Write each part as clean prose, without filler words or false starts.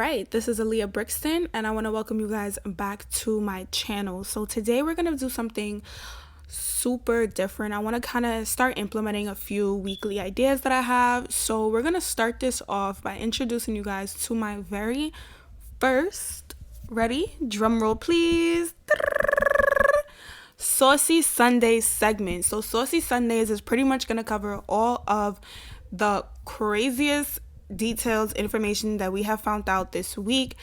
right, this is Aaliyah Brixton, and I want to welcome you guys back to my channel. So today we're going to do something super different. I want to kind of start implementing a few weekly ideas that I have. So we're going to start this off by introducing you guys to my very first, ready? Drum roll, please. Saucy'S Sundays segment. So Saucy'S Sundays is pretty much going to cover all of the craziest details, information that we have found out this week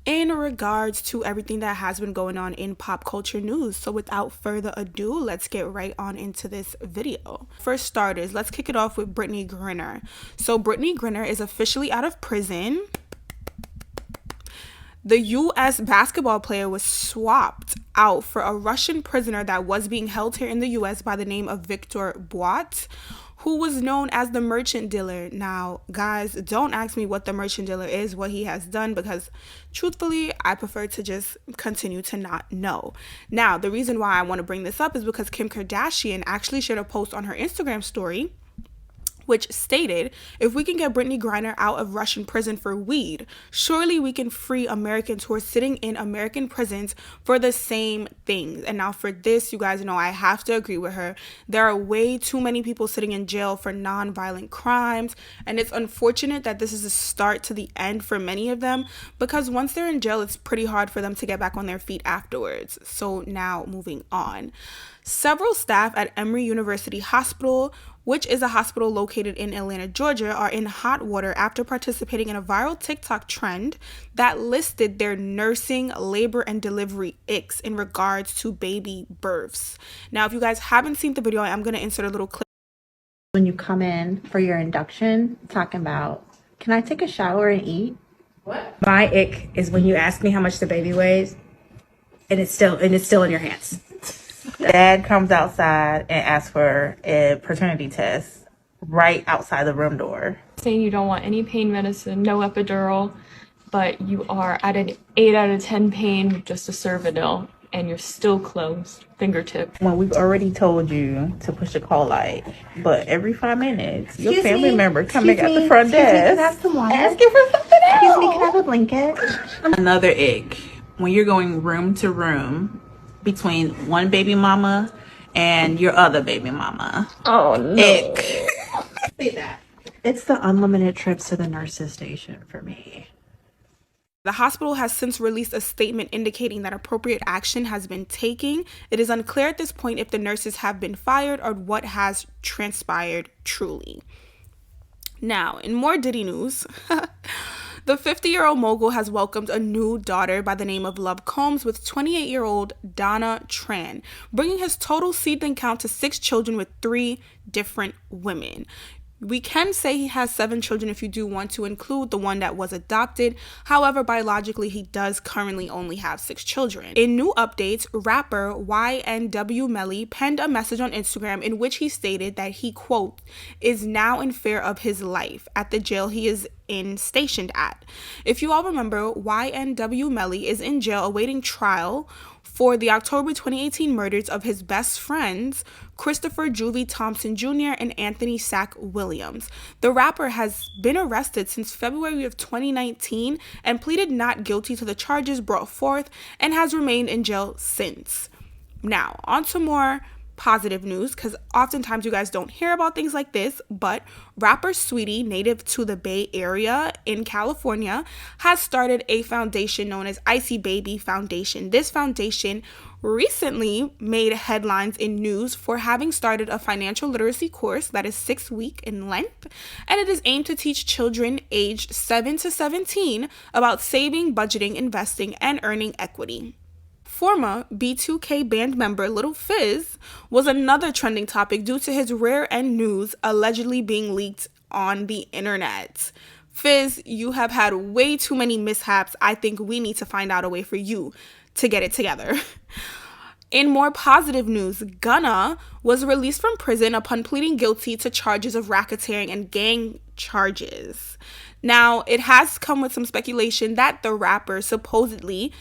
in regards to everything that has been going on in pop culture news. So without further ado, let's get right on into this video. For starters, let's kick it off with Brittany Griner. So Brittany Griner is officially out of prison. The U.S. basketball player was swapped out for a Russian prisoner that was being held here in the U.S. by the name of Victor Bout, who was known as the merchant dealer. Now, guys, don't ask me what the merchant dealer is, what he has done, because truthfully, I prefer to just continue to not know. Now, the reason why I want to bring this up is because Kim Kardashian actually shared a post on her Instagram story which stated, if we can get Brittany Griner out of Russian prison for weed, surely we can free Americans who are sitting in American prisons for the same things. And now for this, you guys know I have to agree with her. There are way too many people sitting in jail for non-violent crimes, and it's unfortunate that this is a start to the end for many of them, because once they're in jail, it's pretty hard for them to get back on their feet afterwards. So now moving on. Several staff at Emory University Hospital, which is a hospital located in Atlanta, Georgia, are in hot water after participating in a viral TikTok trend that listed their nursing, labor, and delivery icks in regards to baby births. Now, if you guys haven't seen the video, I'm going to insert a little clip. When you come in for your induction, talking about, can I take a shower and eat? What? My ick is when you ask me how much the baby weighs, and it's still in your hands. Dad comes outside and asks for a paternity test right outside the room door. Saying you don't want any pain medicine, no epidural, but you are at an 8 out of 10 pain with just a Cervidil, and you're still closed, fingertip. When we've already told you to push the call light, but every 5 minutes, your family member coming at the front desk asking for something else. Excuse me, can I have a blanket? Another ick, when you're going room to room between one baby mama and your other baby mama. Oh no. Ick. Say that. It's the unlimited trips to the nurse's station for me. The hospital has since released a statement indicating that appropriate action has been taken. It is unclear at this point if the nurses have been fired or what has transpired truly. Now, in more Diddy news, the 50-year-old mogul has welcomed a new daughter by the name of Love Combs with 28-year-old Donna Tran, bringing his total seedling count to 6 children with 3 different women. We can say he has 7 children if you do want to include the one that was adopted. However, biologically, he does currently only have 6 children. In new updates, rapper YNW Melly penned a message on Instagram in which he stated that he, quote, is now in fear of his life at the jail he is stationed at. If you all remember, YNW Melly is in jail awaiting trial for the October 2018 murders of his best friends, Christopher Juvie Thompson Jr. and Anthony Sack Williams. The rapper has been arrested since February of 2019 and pleaded not guilty to the charges brought forth and has remained in jail since. Now, on to more positive news, because oftentimes you guys don't hear about things like this, but rapper Saweetie, native to the Bay Area in California, has started a foundation known as Icy Baby Foundation. This foundation recently made headlines in news for having started a financial literacy course that is 6 weeks in length, and it is aimed to teach children aged 7 to 17 about saving, budgeting, investing, and earning equity. Former B2K band member Lil Fizz was another trending topic due to his rear end news allegedly being leaked on the internet. Fizz, you have had way too many mishaps. I think we need to find out a way for you to get it together. In more positive news, Gunna was released from prison upon pleading guilty to charges of racketeering and gang charges. Now, it has come with some speculation that the rapper supposedly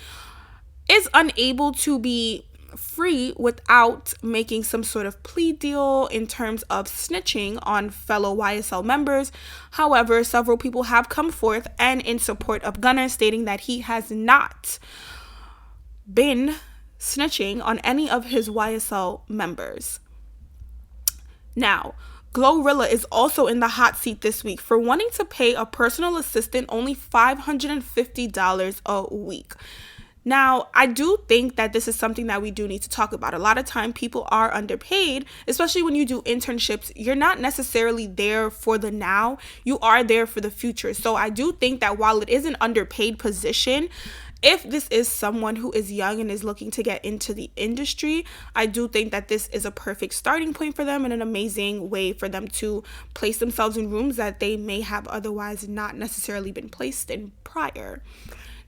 is unable to be free without making some sort of plea deal in terms of snitching on fellow YSL members. However, several people have come forth and in support of Gunna, stating that he has not been snitching on any of his YSL members. Now, Glorilla is also in the hot seat this week for wanting to pay a personal assistant only $550 a week. Now, I do think that this is something that we do need to talk about. A lot of time people are underpaid, especially when you do internships. You're not necessarily there for the now, you are there for the future. So I do think that while it is an underpaid position, if this is someone who is young and is looking to get into the industry, I do think that this is a perfect starting point for them and an amazing way for them to place themselves in rooms that they may have otherwise not necessarily been placed in prior.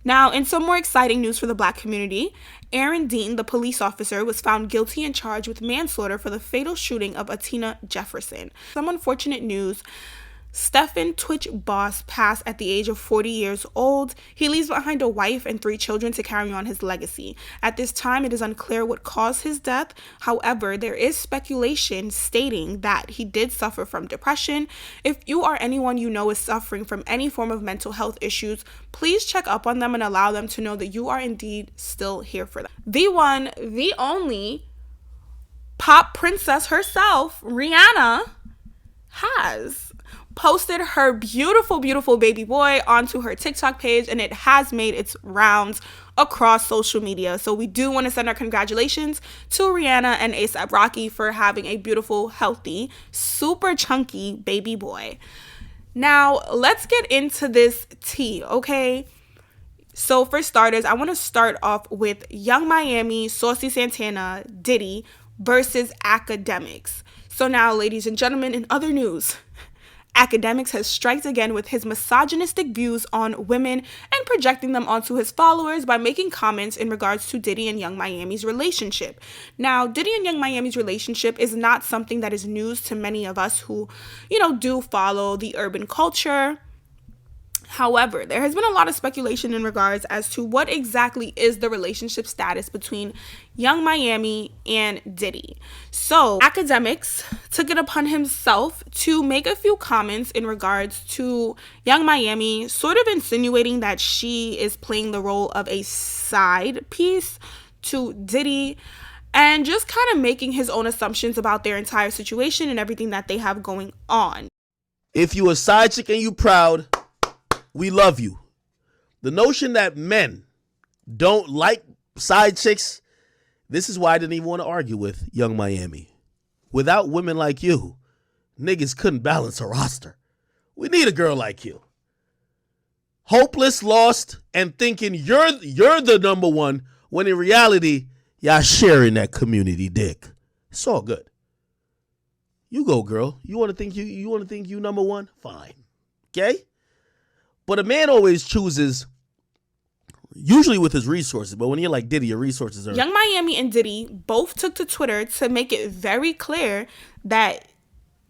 Now, in some more exciting news for the Black community, Aaron Dean, the police officer, was found guilty and charged with manslaughter for the fatal shooting of Atina Jefferson. Some unfortunate news. Stephen Twitch Boss passed at the age of 40 years old. He leaves behind a wife and 3 children to carry on his legacy. At this time, it is unclear what caused his death. However, there is speculation stating that he did suffer from depression. If you or anyone you know is suffering from any form of mental health issues, please check up on them and allow them to know that you are indeed still here for them. The one, the only pop princess herself, Rihanna, has posted her beautiful baby boy onto her TikTok page, and it has made its rounds across social media. So we do want to send our congratulations to Rihanna and A$AP Rocky for having a beautiful, healthy, super chunky baby boy. Now, let's get into this tea, okay? So for starters, I want to start off with Young Miami, Saucy Santana, Diddy versus Academics. So now, ladies and gentlemen, in other news, Academics has striked again with his misogynistic views on women and projecting them onto his followers by making comments in regards to Diddy and Young Miami's relationship. Now, Diddy and Young Miami's relationship is not something that is news to many of us who, do follow the urban culture. However, there has been a lot of speculation in regards as to what exactly is the relationship status between Young Miami and Diddy. So, Academics took it upon himself to make a few comments in regards to Young Miami, sort of insinuating that she is playing the role of a side piece to Diddy, and just kind of making his own assumptions about their entire situation and everything that they have going on. If you a side chick and you proud, we love you. The notion that men don't like side chicks, this is why I didn't even want to argue with Young Miami. Without women like you, niggas couldn't balance a roster. We need a girl like you. Hopeless, lost, and thinking you're the number one, when in reality, y'all sharing that community dick. It's all good. You go, girl. You want to think you number one? Fine. Okay? But a man always chooses, usually with his resources, but when you're like Diddy, your resources are... Young Miami and Diddy both took to Twitter to make it very clear that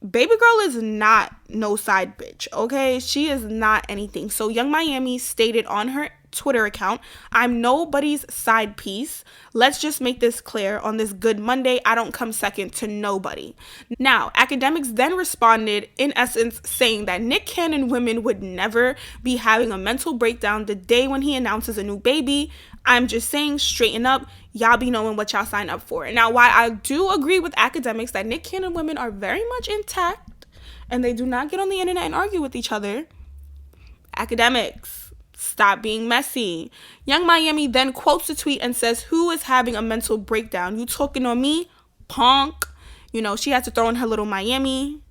baby girl is not no side bitch, okay? She is not anything. So Young Miami stated on her Twitter account, "I'm nobody's side piece. Let's just make this clear. On this good Monday, I don't come second to nobody." Now, Academics then responded, in essence, saying that Nick Cannon women would never be having a mental breakdown the day when he announces a new baby. I'm just saying, straighten up. Y'all be knowing what y'all sign up for. Now, while I do agree with Academics that Nick Cannon women are very much intact and they do not get on the internet and argue with each other, Academics, stop being messy. Young Miami then quotes the tweet and says, "Who is having a mental breakdown? You talking on me? Punk." She had to throw in her little Miami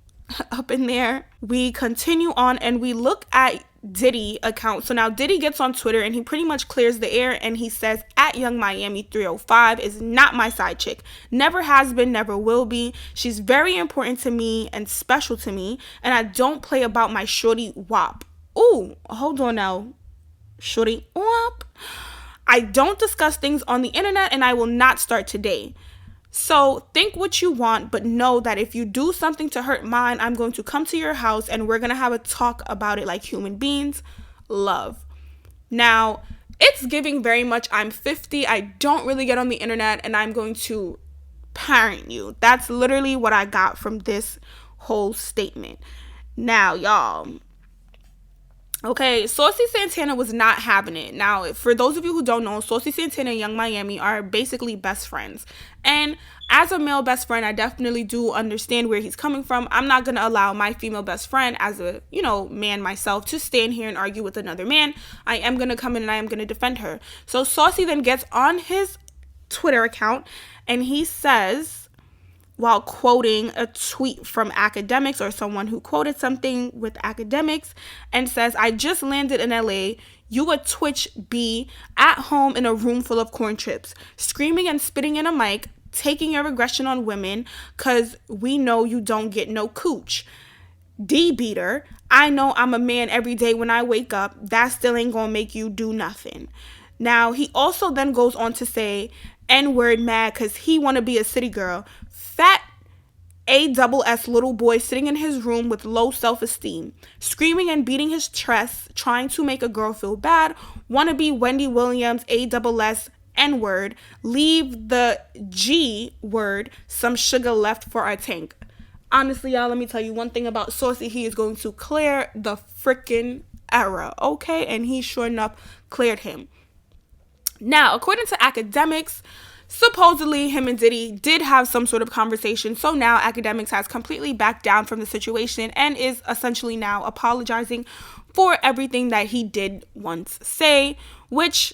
up in there. We continue on and we look at Diddy account. So now Diddy gets on Twitter and he pretty much clears the air and he says, "At Young Miami 305 is not my side chick. Never has been, never will be. She's very important to me and special to me. And I don't play about my shorty wop." Ooh, hold on now. Shorty wop. "I don't discuss things on the internet and I will not start today. So think what you want, but know that if you do something to hurt mine, I'm going to come to your house and we're going to have a talk about it like human beings. Love." Now, It's giving very much I'm 50, I don't really get on the internet, and I'm going to parent you. That's literally what I got from this whole statement. Now, y'all, okay, Saucy Santana was not having it. Now, for those of you who don't know, Saucy Santana and Young Miami are basically best friends. And as a male best friend, I definitely do understand where he's coming from. I'm not going to allow my female best friend, as a, man myself, to stand here and argue with another man. I am going to come in and I am going to defend her. So Saucy then gets on his Twitter account and he says, while quoting a tweet from academics or someone who quoted something with academics, and says, I just landed in LA. You a Twitch B at home in a room full of corn chips, screaming and spitting in a mic, taking your aggression on women because we know you don't get no cooch. D beater, I know I'm a man every day when I wake up. That still ain't gonna make you do nothing. Now, he also then goes on to say, N-word mad because he want to be a city girl. Fat ASS little boy sitting in his room with low self-esteem, screaming and beating his chest, trying to make a girl feel bad. Want to be Wendy Williams, ASS, N-word. Leave the G word, some sugar left for our tank. Honestly, y'all, let me tell you one thing about Saucy. He is going to clear the freaking error, okay? And he sure enough cleared him. Now, according to academics, supposedly him and Diddy did have some sort of conversation. So now academics has completely backed down from the situation and is essentially now apologizing for everything that he did once say, which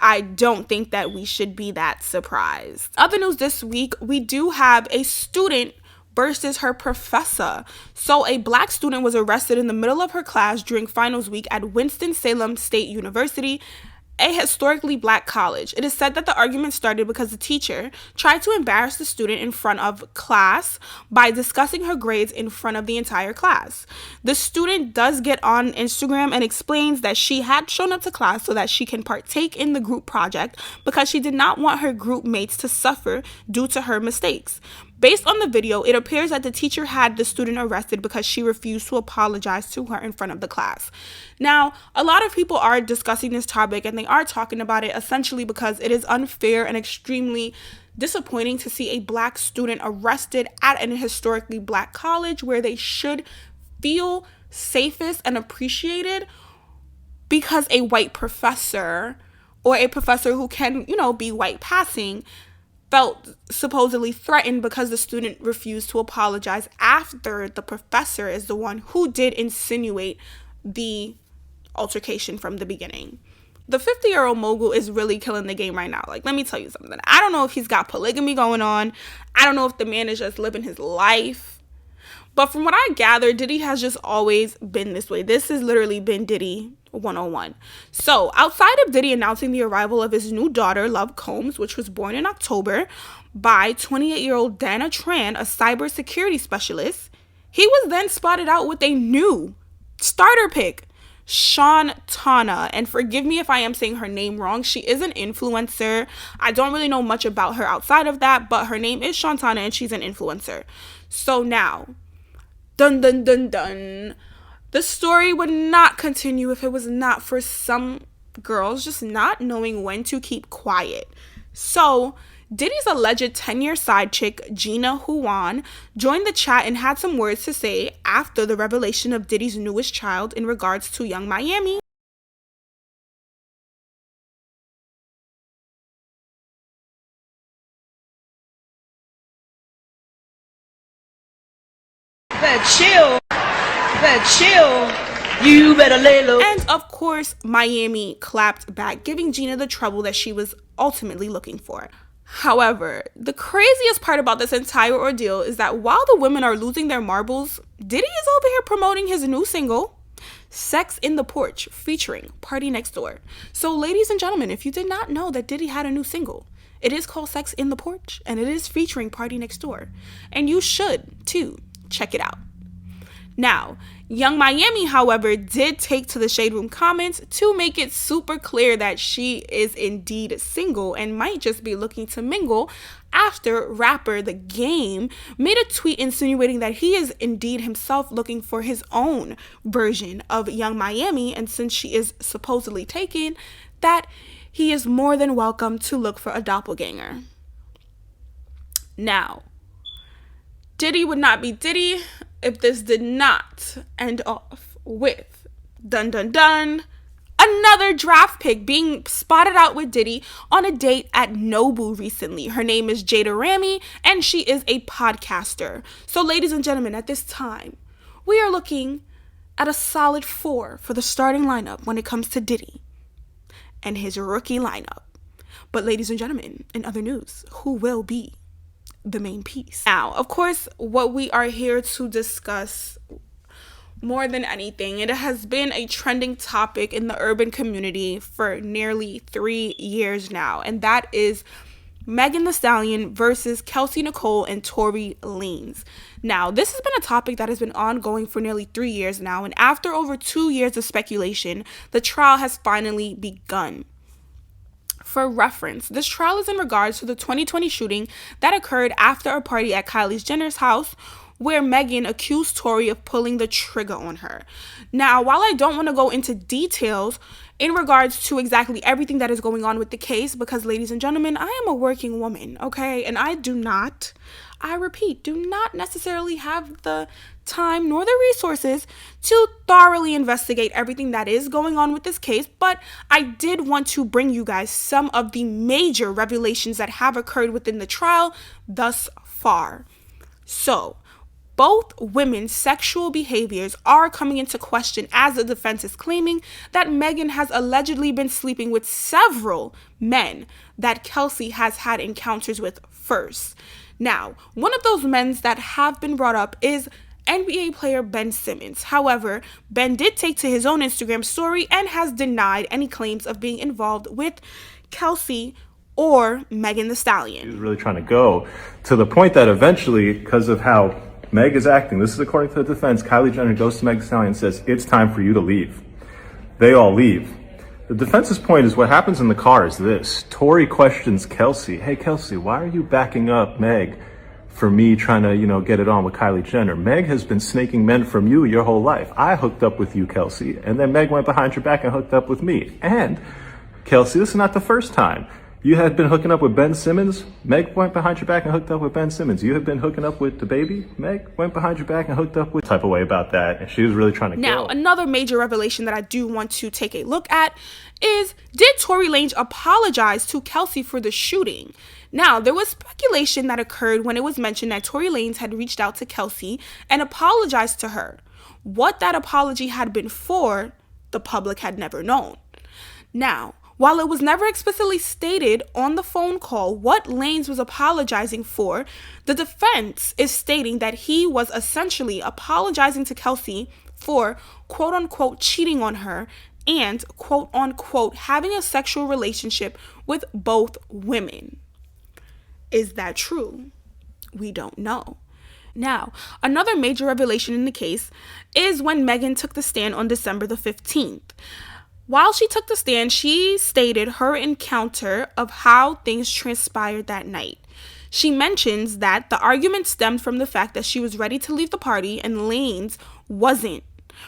I don't think that we should be that surprised. Other news this week, we do have a student versus her professor. So a black student was arrested in the middle of her class during finals week at Winston-Salem State University, a historically black college. It is said that the argument started because the teacher tried to embarrass the student in front of class by discussing her grades in front of the entire class. The student does get on Instagram and explains that she had shown up to class so that she can partake in the group project because she did not want her group mates to suffer due to her mistakes. Based on the video, it appears that the teacher had the student arrested because she refused to apologize to her in front of the class. Now, a lot of people are discussing this topic and they are talking about it essentially because it is unfair and extremely disappointing to see a black student arrested at an historically black college where they should feel safest and appreciated because a white professor or a professor who can, be white passing felt supposedly threatened because the student refused to apologize after the professor is the one who did insinuate the altercation from the beginning. The 50-year-old mogul is really killing the game right now. Like, let me tell you something. I don't know if he's got polygamy going on. I don't know if the man is just living his life. But from what I gather, Diddy has just always been this way. This has literally been Diddy 101. So outside of Diddy announcing the arrival of his new daughter, Love Combs, which was born in October by 28-year-old Dana Tran, a cybersecurity specialist, he was then spotted out with a new starter pick, Shantana. And forgive me if I am saying her name wrong. She is an influencer. I don't really know much about her outside of that, but her name is Shantana and she's an influencer. So now, dun dun dun dun, the story would not continue if it was not for some girls just not knowing when to keep quiet. So Diddy's alleged 10-year side chick, Gina Huan, joined the chat and had some words to say after the revelation of Diddy's newest child in regards to Young Miami. Better chill. You better lay low. And of course, Miami clapped back, giving Gina the trouble that she was ultimately looking for. However, the craziest part about this entire ordeal is that while the women are losing their marbles, Diddy is over here promoting his new single, Sex in the Porch, featuring Party Next Door. So ladies and gentlemen, if you did not know that Diddy had a new single, it is called Sex in the Porch, and it is featuring Party Next Door. And you should, too, check it out. Now, Young Miami, however, did take to the Shade Room comments to make it super clear that she is indeed single and might just be looking to mingle after rapper The Game made a tweet insinuating that he is indeed himself looking for his own version of Young Miami, and since she is supposedly taken, that he is more than welcome to look for a doppelganger. Now, Diddy would not be Diddy if this did not end off with another draft pick being spotted out with Diddy on a date at Nobu recently. Her name is Jada Rami, and she is a podcaster. So, ladies and gentlemen, at this time, we are looking at a solid 4 for the starting lineup when it comes to Diddy and his rookie lineup. But, ladies and gentlemen, in other news, who will be the main piece? Now, of course, what we are here to discuss more than anything, it has been a trending topic in the urban community for nearly 3 years now, and that is Megan Thee Stallion versus Kelsey Nicole and Tory Lanez. Now, this has been a topic that has been ongoing for nearly 3 years now, and after over 2 years of speculation, the trial has finally begun. For reference, this trial is in regards to the 2020 shooting that occurred after a party at Kylie Jenner's house, where Megan accused Tory of pulling the trigger on her. Now, while I don't want to go into details in regards to exactly everything that is going on with the case, because, ladies and gentlemen, I am a working woman, okay? And I repeat, do not necessarily have the time nor the resources to thoroughly investigate everything that is going on with this case, but I did want to bring you guys some of the major revelations that have occurred within the trial thus far. So, both women's sexual behaviors are coming into question as the defense is claiming that Megan has allegedly been sleeping with several men that Kelsey has had encounters with first. Now, one of those men that have been brought up is NBA player Ben Simmons. However, Ben did take to his own Instagram story and has denied any claims of being involved with Kelsey or Megan Thee Stallion. He was really trying to go to the point that eventually, because of how Meg is acting, this is according to the defense, Kylie Jenner goes to Megan Thee Stallion and says, "It's time for you to leave." They all leave. The defense's point is what happens in the car is this. Tory questions Kelsey, "Hey Kelsey, why are you backing up Meg for me trying to, get it on with Kylie Jenner? Meg has been snaking men from you your whole life. I hooked up with you, Kelsey, and then Meg went behind your back and hooked up with me. And Kelsey, this is not the first time. You had been hooking up with Ben Simmons. Meg went behind your back and hooked up with Ben Simmons. You had been hooking up with the baby. Meg went behind your back and hooked up with..." Type of way about that. And she was really trying to Now, another major revelation that I do want to take a look at is, did Tory Lanez apologize to Kelsey for the shooting? Now, there was speculation that occurred when it was mentioned that Tory Lanez had reached out to Kelsey and apologized to her. What that apology had been for, the public had never known. Now, while it was never explicitly stated on the phone call what Lanez was apologizing for, the defense is stating that he was essentially apologizing to Kelsey for quote-unquote cheating on her and quote-unquote having a sexual relationship with both women. Is that true? We don't know. Now, another major revelation in the case is when Megan took the stand on December the 15th. While she took the stand, she stated her encounter of how things transpired that night. She mentions that the argument stemmed from the fact that she was ready to leave the party and Lanez wasn't.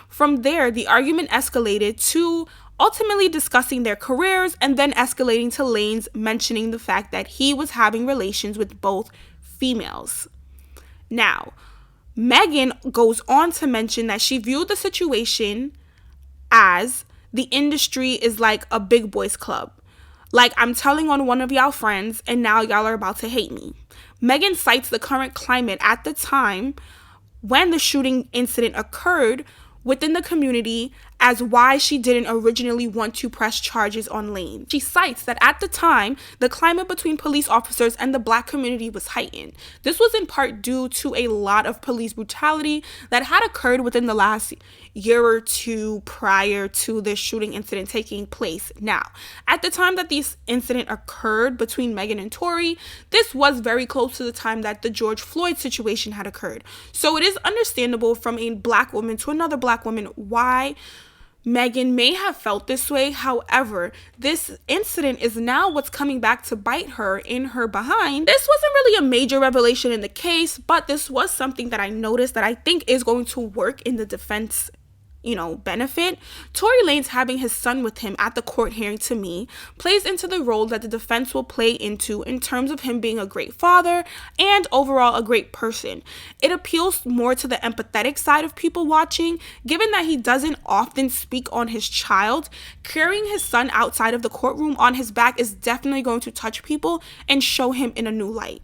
From there, the argument escalated to ultimately discussing their careers and then escalating to Lanez mentioning the fact that he was having relations with both females. Now, Megan goes on to mention that she viewed the situation as the industry is like a big boys club. Like, I'm telling on one of y'all friends and now y'all are about to hate me. Megan cites the current climate at the time when the shooting incident occurred within the community as why she didn't originally want to press charges on Lanez. She cites that at the time, the climate between police officers and the Black community was heightened. This was in part due to a lot of police brutality that had occurred within the last year or two prior to the shooting incident taking place. Now, at the time that this incident occurred between Megan and Tory, this was very close to the time that the George Floyd situation had occurred. So it is understandable from a Black woman to another Black woman why Megan may have felt this way. However, this incident is now what's coming back to bite her in her behind. This wasn't really a major revelation in the case, but this was something that I noticed that I think is going to work in the defense benefit. Tory Lanez having his son with him at the court hearing, to me, plays into the role that the defense will play into in terms of him being a great father and overall a great person. It appeals more to the empathetic side of people watching, given that he doesn't often speak on his child. Carrying his son outside of the courtroom on his back is definitely going to touch people and show him in a new light.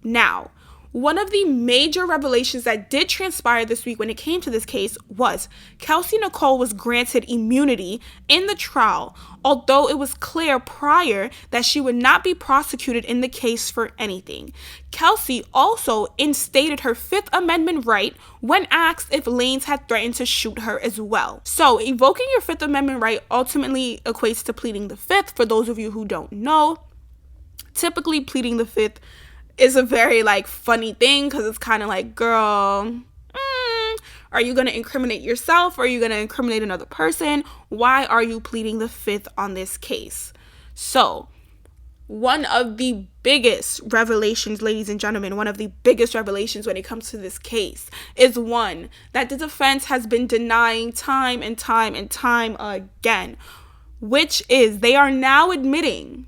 Now, one of the major revelations that did transpire this week when it came to this case was Kelsey Nicole was granted immunity in the trial, although it was clear prior that she would not be prosecuted in the case for anything. Kelsey also instated her Fifth Amendment right when asked if Lanez had threatened to shoot her as well. So, invoking your Fifth Amendment right ultimately equates to pleading the Fifth. For those of you who don't know, typically pleading the Fifth is a very funny thing, because it's kind of like, girl, are you going to incriminate yourself, or are you going to incriminate another person? Why are you pleading the Fifth on this case? So one of the biggest revelations, ladies and gentlemen, one of the biggest revelations when it comes to this case is one that the defense has been denying time and time and time again, which is they are now admitting.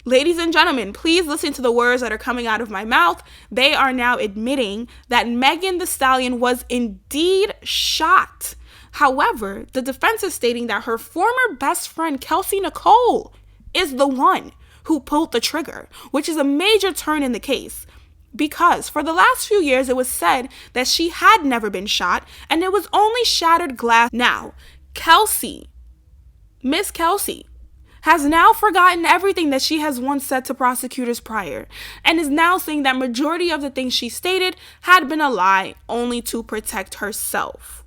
Ladies and gentlemen, please listen to the words that are coming out of my mouth. They are now admitting that Megan Thee Stallion was indeed shot. However, the defense is stating that her former best friend, Kelsey Nicole, is the one who pulled the trigger, which is a major turn in the case. Because for the last few years, it was said that she had never been shot, and it was only shattered glass. Now, Miss Kelsey, has now forgotten everything that she has once said to prosecutors prior, and is now saying that majority of the things she stated had been a lie only to protect herself.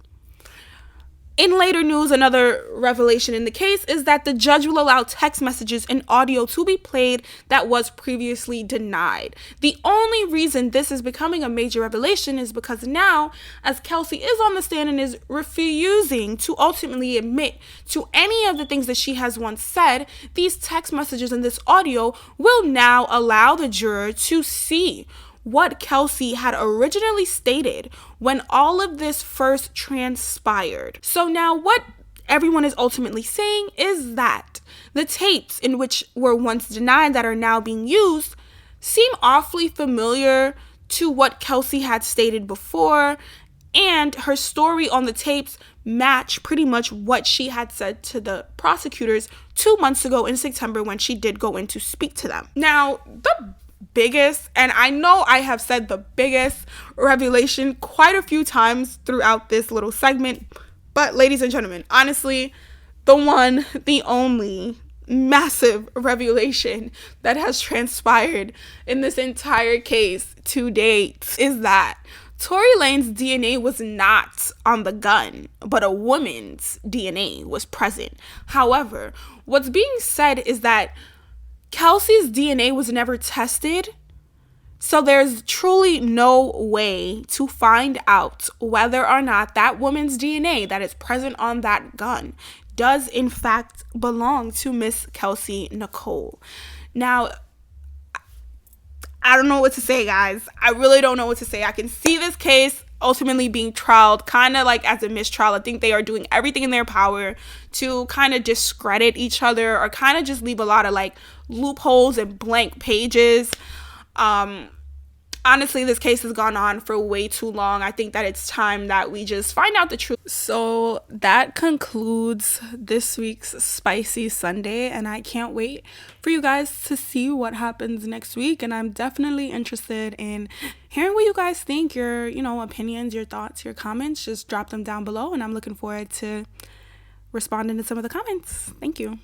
In later news, another revelation in the case is that the judge will allow text messages and audio to be played that was previously denied. The only reason this is becoming a major revelation is because now, as Kelsey is on the stand and is refusing to ultimately admit to any of the things that she has once said, these text messages and this audio will now allow the juror to see what Kelsey had originally stated when all of this first transpired. So now what everyone is ultimately saying is that the tapes in which were once denied that are now being used seem awfully familiar to what Kelsey had stated before, and her story on the tapes match pretty much what she had said to the prosecutors 2 months ago in September when she did go in to speak to them. Now, the biggest, and I know I have said the biggest revelation quite a few times throughout this little segment, but ladies and gentlemen, honestly, the one, the only massive revelation that has transpired in this entire case to date is that Tory Lanez's DNA was not on the gun, but a woman's DNA was present. However, what's being said is that Kelsey's DNA was never tested, so there's truly no way to find out whether or not that woman's DNA that is present on that gun does in fact belong to Miss Kelsey Nicole. Now, I don't know what to say, guys. I really don't know what to say. I can see this case ultimately being trialed kind of like as a mistrial. I think they are doing everything in their power to kind of discredit each other or kind of just leave a lot of loopholes and blank pages. Honestly, this case has gone on for way too long. I think that it's time that we just find out the truth. So that concludes this week's Spicy Sunday, and I can't wait for you guys to see what happens next week. And I'm definitely interested in hearing what you guys think, your, opinions, your thoughts, your comments. Just drop them down below, and I'm looking forward to responding to some of the comments. Thank you.